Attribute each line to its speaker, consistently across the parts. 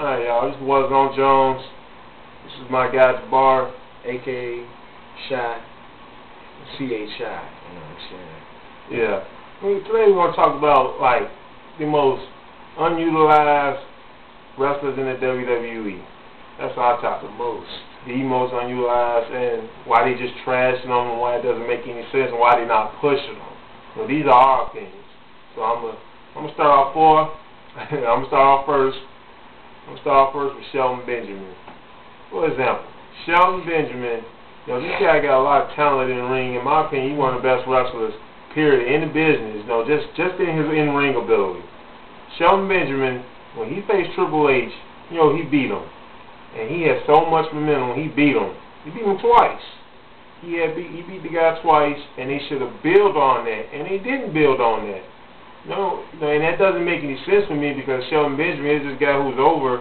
Speaker 1: Alright, y'all, this is WARZONEJONES. This is my guy Jabbar, a.k.a. Shy. C.H. Shy, you know what I'm saying? Yeah. Today we're going to talk about, like, the most unutilized wrestlers in the WWE. That's our topic. The most unutilized, and why they just trashing them, and why it doesn't make any sense, and why they're not pushing them. So these are our opinions. So I'm gonna start off first. I'm gonna start off first with Shelton Benjamin. For example, Shelton Benjamin, this guy got a lot of talent in the ring. In my opinion, he's one of the best wrestlers, period, in the business. Just in his in-ring ability. Shelton Benjamin, when he faced Triple H, he beat him. And he had so much momentum when he beat him. He beat him twice. He beat the guy twice, and they should have built on that. And they didn't build on that. And that doesn't make any sense for me, because Shelton Benjamin is this guy who's over.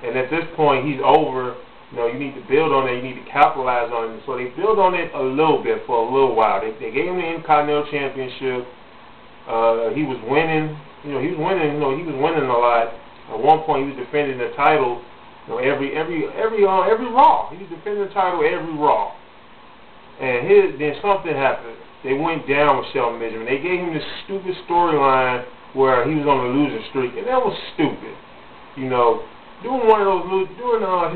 Speaker 1: And at this point, he's over. You need to build on that. You need to capitalize on it. So they built on it a little bit for a little while. They gave him the Intercontinental Championship. He was winning. He was winning a lot. At one point, he was defending the title. Every Raw. He was defending the title every Raw. And then something happened. They went down with Shelton Benjamin. They gave him this stupid storyline where he was on a losing streak, and that was stupid. During his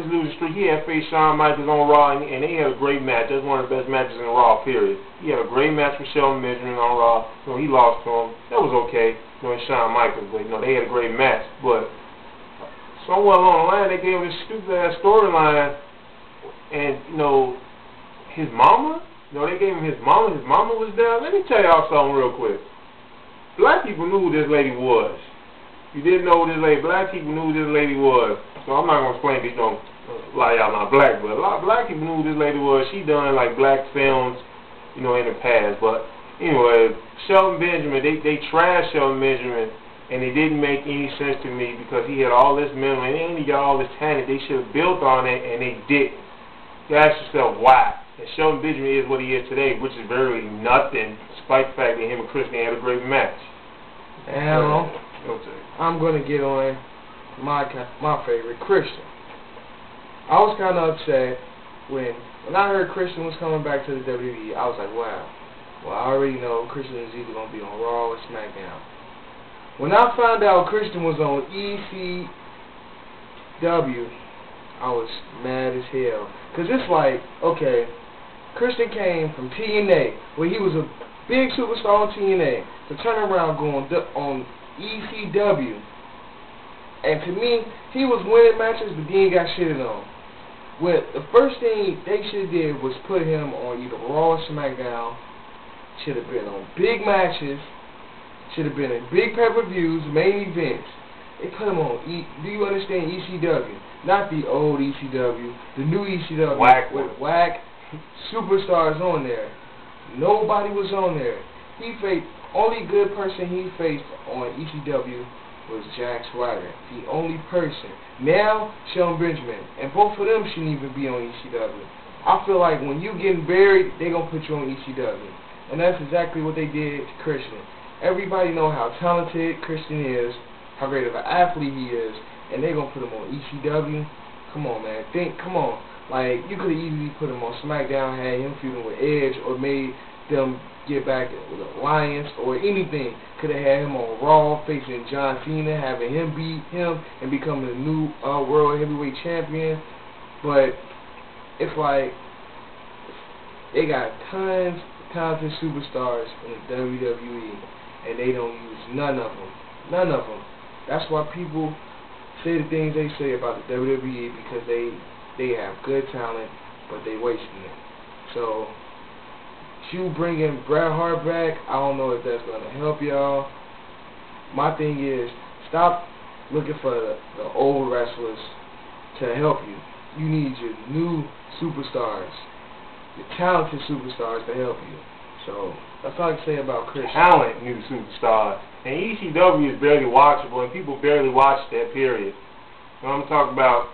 Speaker 1: losing streak, he had faced Shawn Michaels on Raw, and they had a great match. That's one of the best matches in Raw, period. He had a great match with Shelton Benjamin on Raw. He lost to him. That was okay. Shawn Michaels, but they had a great match. But somewhere along the line, they gave him this stupid ass storyline, and his mama. They gave him his mama. His mama was there. Let me tell y'all something real quick. Black people knew who this lady was. You didn't know who this lady. Black people knew who this lady was. So I'm not gonna explain this. A lot of y'all not black, but a lot of black people knew who this lady was. She done like black films, in the past. But anyway, Shelton Benjamin, they trashed Shelton Benjamin, and it didn't make any sense to me, because he had all this memory and he got all this talent. They should have built on it, and they didn't. You ask yourself why. And Shelton Benjamin is what he is today, which is very nothing, despite the fact that him and Christian had a great match.
Speaker 2: Now, I'm going to get on my favorite, Christian. I was kind of upset when I heard Christian was coming back to the WWE. I was like, wow. Well, I already know Christian is either going to be on Raw or SmackDown. When I found out Christian was on ECW, I was mad as hell. Because it's like, okay, Christian came from TNA, where he was a big superstar on TNA, to turn around going on ECW. And to me, he was winning matches, but then he got shitted on. Well, the first thing they should have did was put him on either Raw or SmackDown. Should have been on big matches. Should have been in big pay-per-views, main events. They put him on do you understand, ECW? Not the old ECW, the new ECW with whack superstars on there. Nobody was on there. Only good person he faced on ECW was Jack Swagger. The only person. Now, Shelton Benjamin. And both of them shouldn't even be on ECW. I feel like when you getting buried, they gonna put you on ECW. And that's exactly what they did to Christian. Everybody know how talented Christian is, how great of an athlete he is, and they gonna put him on ECW. Come on, man. Come on. Like, you could have easily put him on SmackDown, had him feuding with Edge, or made them get back with Alliance, or anything. Could have had him on Raw, facing John Cena, having him beat him, and becoming the new World Heavyweight Champion. But it's like, they got tons of talented superstars in the WWE, and they don't use none of them. None of them. That's why people say the things they say about the WWE, because they have good talent, but they wasting it. So, you bringing Bret Hart back, I don't know if that's going to help y'all. My thing is, stop looking for the old wrestlers to help you. You need your new superstars, your talented superstars to help you. So, that's all I can say about Christian.
Speaker 1: Talent, new superstars. And ECW is barely watchable, and people barely watch that, period. I'm talking about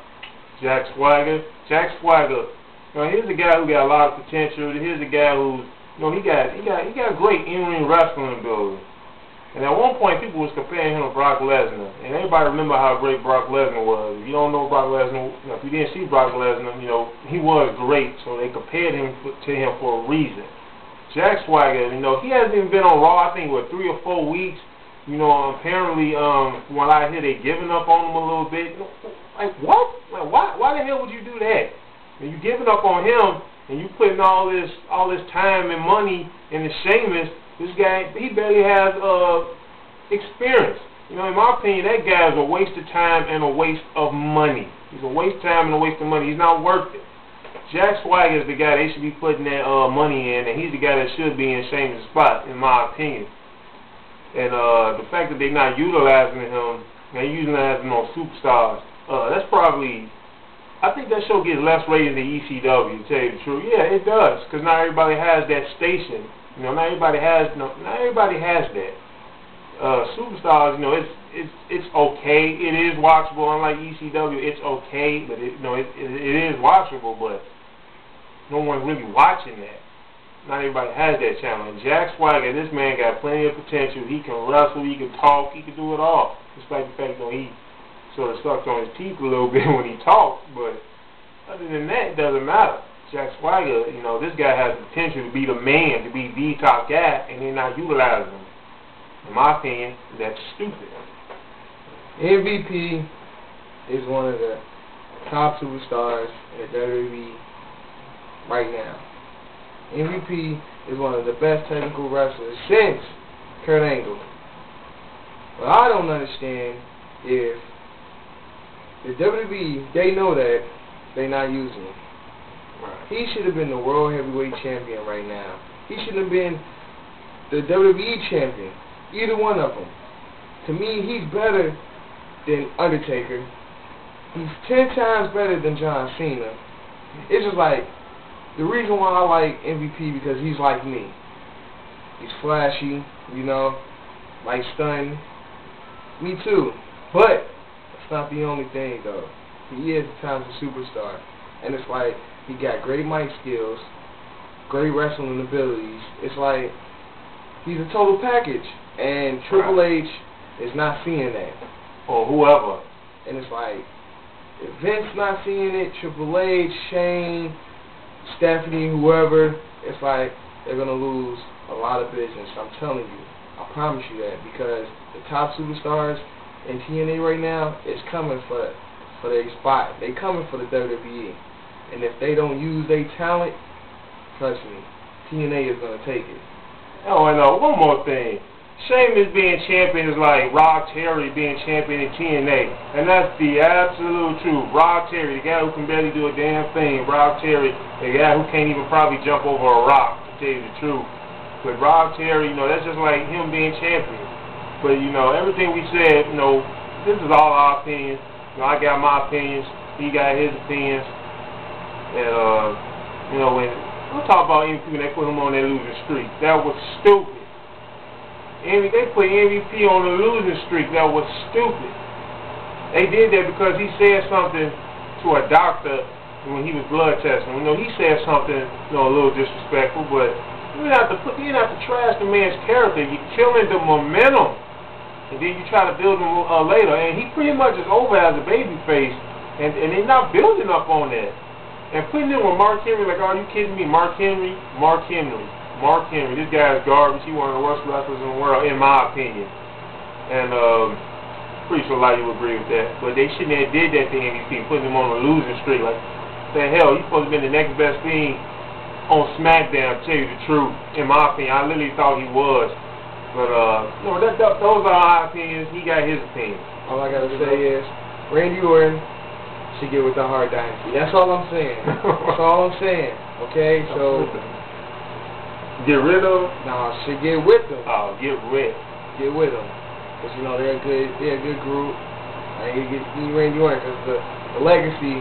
Speaker 1: Jack Swagger. Jack Swagger, here's a guy who got a lot of potential. Here's a guy who's, he got great in-ring wrestling ability. And at one point, people was comparing him to Brock Lesnar. And everybody remember how great Brock Lesnar was. If you don't know Brock Lesnar, you know, if you didn't see Brock Lesnar, you know, he was great. So they compared him to him for a reason. Jack Swagger, you know, he hasn't even been on Raw, I think, what, 3 or 4 weeks. You know, apparently, from what I hear, they giving up on him a little bit. Like, what? Like, why the hell would you do that? And you giving up on him, and you putting all this time and money into Sheamus. This guy, he barely has experience. You know, in my opinion, that guy is a waste of time and a waste of money. He's a waste of time and a waste of money. He's not worth it. Jack Swagger is the guy they should be putting that money in, and he's the guy that should be in Sheamus' spot, in my opinion. And the fact that they're not utilizing him, they're utilizing him on Superstars, that's probably, I think that show gets less rated than ECW, to tell you the truth. Yeah, it does, because not everybody has that station. You know, not everybody has that. Superstars, you know, it's okay. It is watchable. Unlike ECW, it's okay, but it is watchable. But no one's really watching that. Not everybody has that channel. And Jack Swagger, this man got plenty of potential. He can wrestle. He can talk. He can do it all. Despite the fact that he sort of sucks on his teeth a little bit when he talks, but other than that, it doesn't matter. Jack Swagger, you know, this guy has the potential to be the man, to be the top guy, and they're not utilizing him. In my opinion, that's stupid.
Speaker 2: MVP is one of the top superstars in WWE right now. MVP is one of the best technical wrestlers since Kurt Angle. What I don't understand is the WWE, they know that they're not using him.
Speaker 1: Right.
Speaker 2: He should have been the World Heavyweight Champion right now. He should have been the WWE Champion. Either one of them. To me, he's better than Undertaker. He's 10 times better than John Cena. It's just like, the reason why I like MVP because he's like me. He's flashy, you know, like stunning. Me too. But that's not the only thing though. He is at times a superstar. And it's like, he got great mic skills, great wrestling abilities. It's like, he's a total package. And Triple H is not seeing that.
Speaker 1: Or whoever.
Speaker 2: And it's like, if Vince not seeing it, Triple H, Shane, Stephanie, whoever, it's like, they're going to lose a lot of business. I'm telling you. I promise you that. Because the top superstars in TNA right now is coming for their spot. They coming for the WWE. And if they don't use their talent, trust me, TNA is going to take it.
Speaker 1: Oh, and one more thing. Sheamus being champion is like Rob Terry being champion in TNA. And that's the absolute truth. Rob Terry, the guy who can barely do a damn thing. Rob Terry, the guy who can't even probably jump over a rock, to tell you the truth. But Rob Terry, you know, that's just like him being champion. But, you know, everything we said, you know, this is all our opinions. You know, I got my opinions. He got his opinions. And, you know, when we'll talk about MVP when they put him on that losing streak. That was stupid. They put MVP on the losing streak. That was stupid. They did that because he said something to a doctor when he was blood testing. You know, he said something, you know, a little disrespectful, but you didn't have to trash the man's character. You're killing the momentum. And then you try to build him later. And he pretty much is over as a babyface. And they're not building up on that. And putting him with Mark Henry, like, are you kidding me? Mark Henry. This guy is garbage. He's one of the worst wrestlers in the world, in my opinion. And pretty sure a lot of you would agree with that. But they shouldn't have did that to MVP, putting him on a losing streak. Like, the hell, he's supposed to be the next best thing on SmackDown, to tell you the truth. In my opinion, I literally thought he was. But, no, those are our opinions. He got his opinion.
Speaker 2: All I got to say is, Randy Orton should get with the Hart Dynasty. That's all I'm saying. That's all I'm saying. Okay, so
Speaker 1: get rid of?
Speaker 2: No, should get with them.
Speaker 1: Oh, get rid.
Speaker 2: Get with them, because you know they're a good group. I ain't get Randy Orton because the legacy,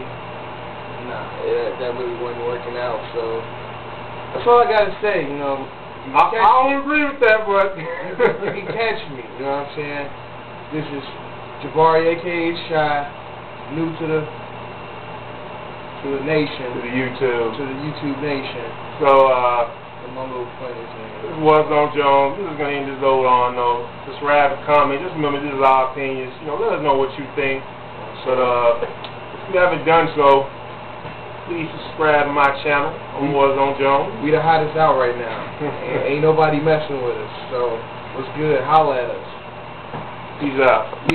Speaker 2: that really wasn't working out. So that's all I gotta say. You know,
Speaker 1: I don't agree with that, but
Speaker 2: you can catch me. You know what I'm saying? This is Jabari, aka Shy, new to the nation.
Speaker 1: To the YouTube
Speaker 2: nation.
Speaker 1: So,
Speaker 2: my little funnies, man.
Speaker 1: This is Warzone Jones. This is going to end this load on, though. Subscribe and comment. Just remember, this is our opinions. You know, let us know what you think. But if you haven't done so, please subscribe to my channel on Warzone Jones.
Speaker 2: We the hottest out right now. ain't nobody messing with us. So, what's good? Holla at us.
Speaker 1: Peace out.